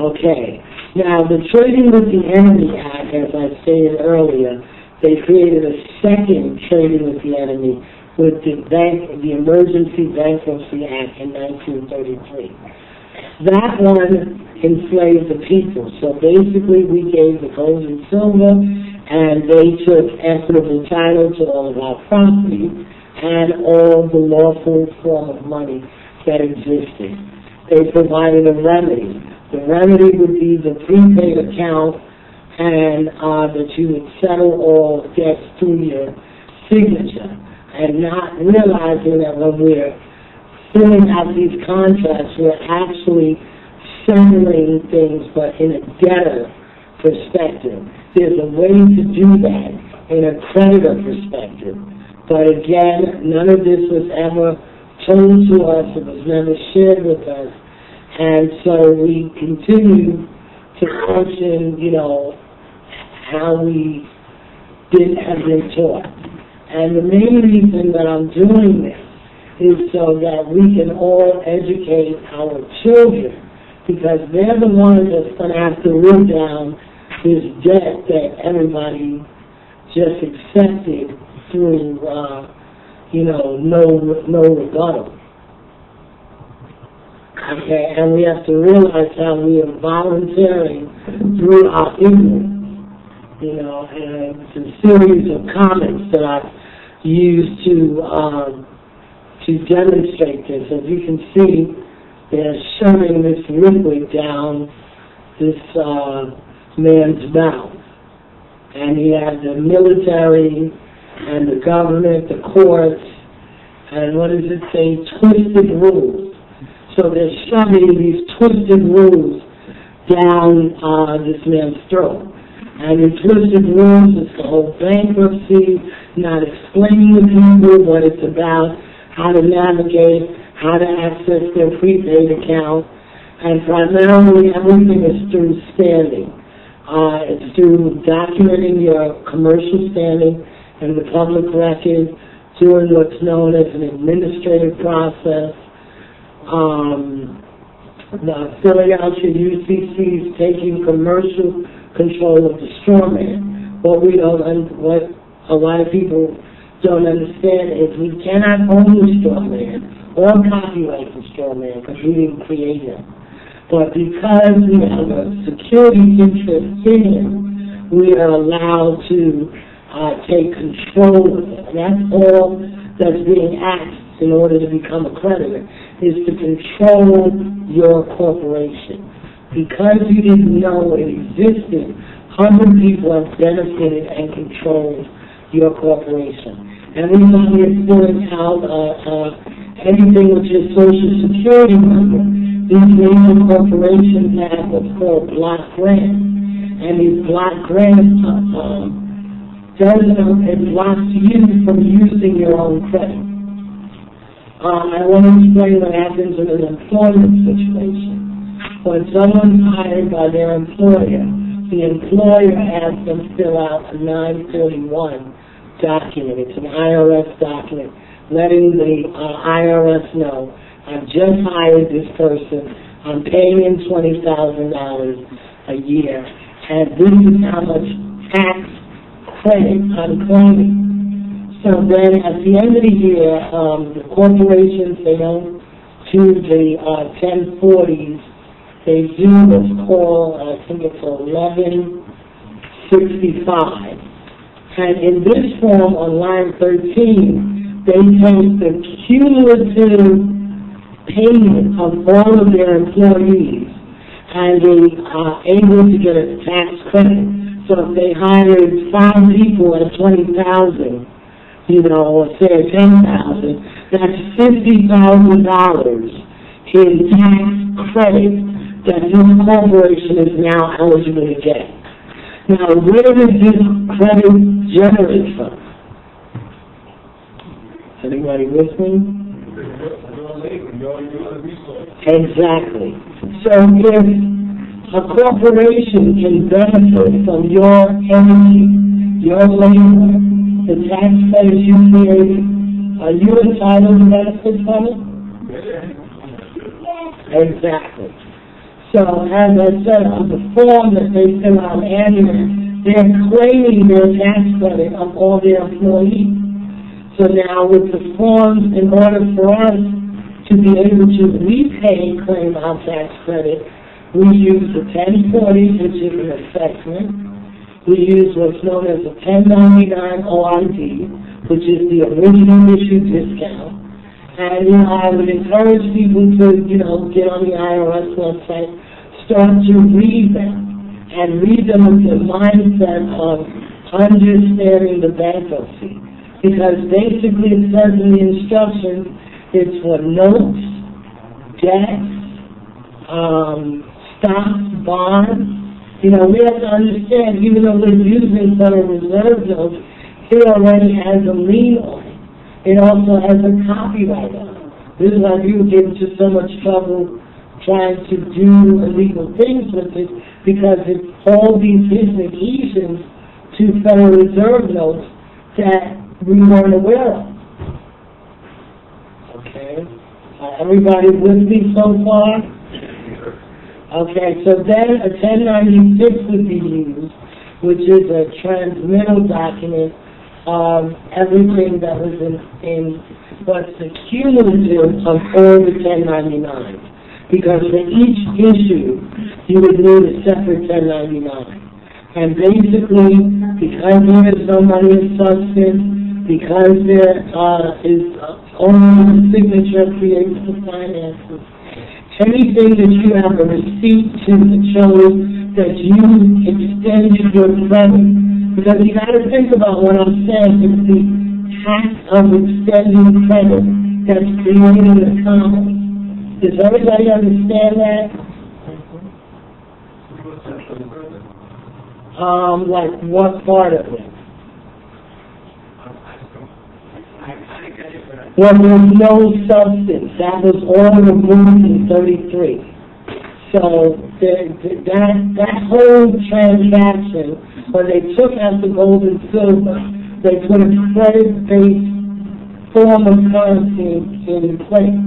Okay. Now, the Trading with the Enemy Act, as I stated earlier, they created a second Trading with the Enemy with the Emergency Bankruptcy Act in 1933. That one enslaved the people. So basically, we gave the gold and silver, and they took equitable title to all of our property and all the lawful form of money that existed. They provided a remedy. The remedy would be the prepaid account, and that you would settle all debts through your signature, and not realizing that when we're filling out these contracts, we're actually settling things, but in a debtor perspective. There's a way to do that in a creditor perspective. But again, none of this was ever told to us. It was never shared with us. And so we continue to function, how we have been taught. And the main reason that I'm doing this is so that we can all educate our children, because they're the ones that's going to have to live down this debt that everybody just accepted through, no rebuttal. Okay, and we have to realize how we are volunteering through our ignorance, and it's a series of comments that I've used to demonstrate this. As you can see, they're shoving this liquid down this man's mouth. And he has the military and the government, the courts, and what does it say? Twisted rules. So they're shoving these twisted rules down this man's throat. And the twisted rules is the whole bankruptcy, not explaining to people what it's about, how to navigate, how to access their prepaid account, and primarily everything is through standing. It's through documenting your commercial standing in the public record, doing what's known as an administrative process, filling out your UCCs, taking commercial control of the straw man. What a lot of people don't understand is we cannot own the straw man or copyright the straw man because we didn't create him. But because we have a security interest in him, we are allowed to take control of it. And that's all that's being asked in order to become a creditor, is to control your corporation. Because you didn't know it existed, other people have benefited and controlled your corporation. And we know we're filling out anything with your Social Security number. These major corporations have what's called block grants. And these block grants it blocks you from using your own credit. I want to explain what happens in an employment situation. When someone's hired by their employer, the employer has them fill out a 941 document. It's an IRS document letting the IRS know, I've just hired this person, I'm paying him $20,000 a year, and this is how much tax credit I'm claiming. So then at the end of the year, the corporations, they don't do the 1040s. They do what's called, I think it's 1165. And in this form, on line 13, they take the cumulative payment of all of their employees, and they are able to get a tax credit. So if they hired 5 people at $20,000, or say $10,000, that's $50,000 in tax credit that this corporation is now eligible to get. Now, where does this credit generate from? Anybody with me? Exactly. So if a corporation can benefit from your energy, your labor, the tax credits you created, are you entitled to benefit from it? Exactly. So, as I said, on the form that they fill out annually, they're claiming their tax credit of all their employees. So now with the forms, in order for us to be able to repay and claim our tax credit, we use the 1040, which is an assessment. We use what's known as a 1099 OID, which is the original issue discount. And, I would encourage people to, get on the IRS website, start to read them, and read them with the mindset of understanding the bankruptcy. Because basically it says in the instructions, it's for notes, debts, stocks, bonds. We have to understand, even though we're using Federal Reserve notes, it already has a lien on it. It also has a copyright on it. This is why people get into so much trouble trying to do illegal things with it, because it's all these hidden adhesions to Federal Reserve notes that we weren't aware of. Okay? Everybody with me so far? Okay, so then a 1096 would be used, which is a transmittal document of everything that was in what's the cumulative of all the 1099s. Because for each issue, you would need a separate 1099. And basically, because there is no money in substance, because there is only the signature creates the finances, anything that you have a receipt to that shows that you extended your credit, because you got to think about what I'm saying, it's the tax of extending credit that's creating the commerce. Does everybody understand that? Like what part of it? Well, there's no substance. That was all removed in 33. So that whole transaction, when they took out the gold and silver, they put a credit-based form of currency in place.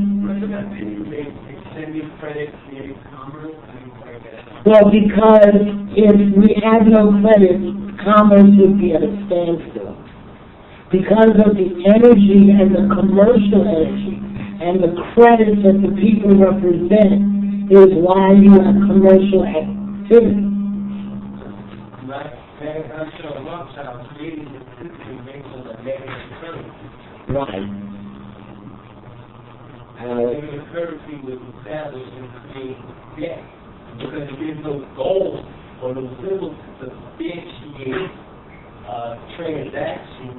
Well, because if we had no credit, commerce would be at a standstill. Because of the energy and the commercial energy and the credit that the people represent is why you have commercial activity. Right. The currency was established and created debt. Because if there's no gold or no symbol to substantiate transaction,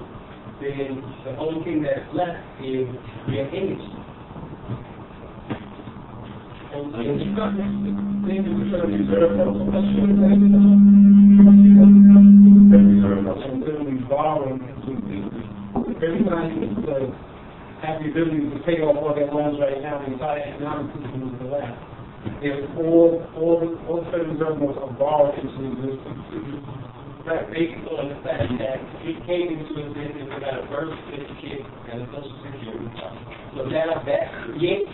then the only thing that's left is your image. And we borrow, everybody have the ability to pay off all their loans right now. The entire economic system is collapsed. If all the Federal Reserve notes are borrowed into existence, that's based on the fact that it came into existence without a birth certificate and a social security. So now that creates,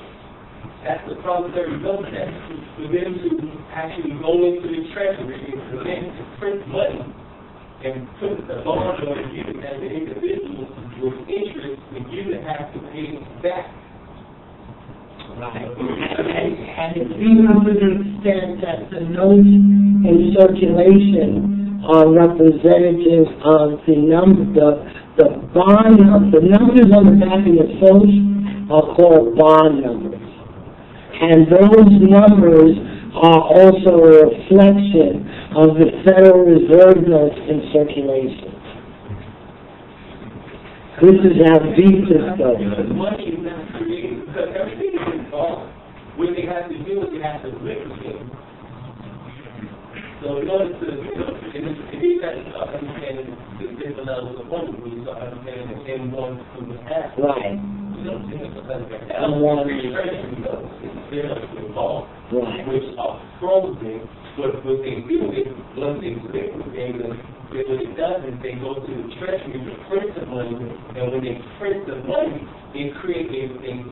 that's the promissory note that for them to actually go into the treasury and for them to print money and put the bond on you as an individual with interest, and you would have to pay back. Right. And it's even to the extent that the notes in circulation are representative of the number, the bond, the numbers on the back of your social are called bond numbers. And those numbers are also a reflection of the Federal Reserve notes in circulation. This is how deep this goes. Money is not created because everything is involved. What they have to do is they have to liquidate. So in order to, if you got to start understanding the different levels of money, when you start understanding the M1 from the past. Right. M1 they're involved, right, which are frozen, but what they do is, once they liquidate them, what it does is they go to the treasury to print the money, and when they print the money, they create a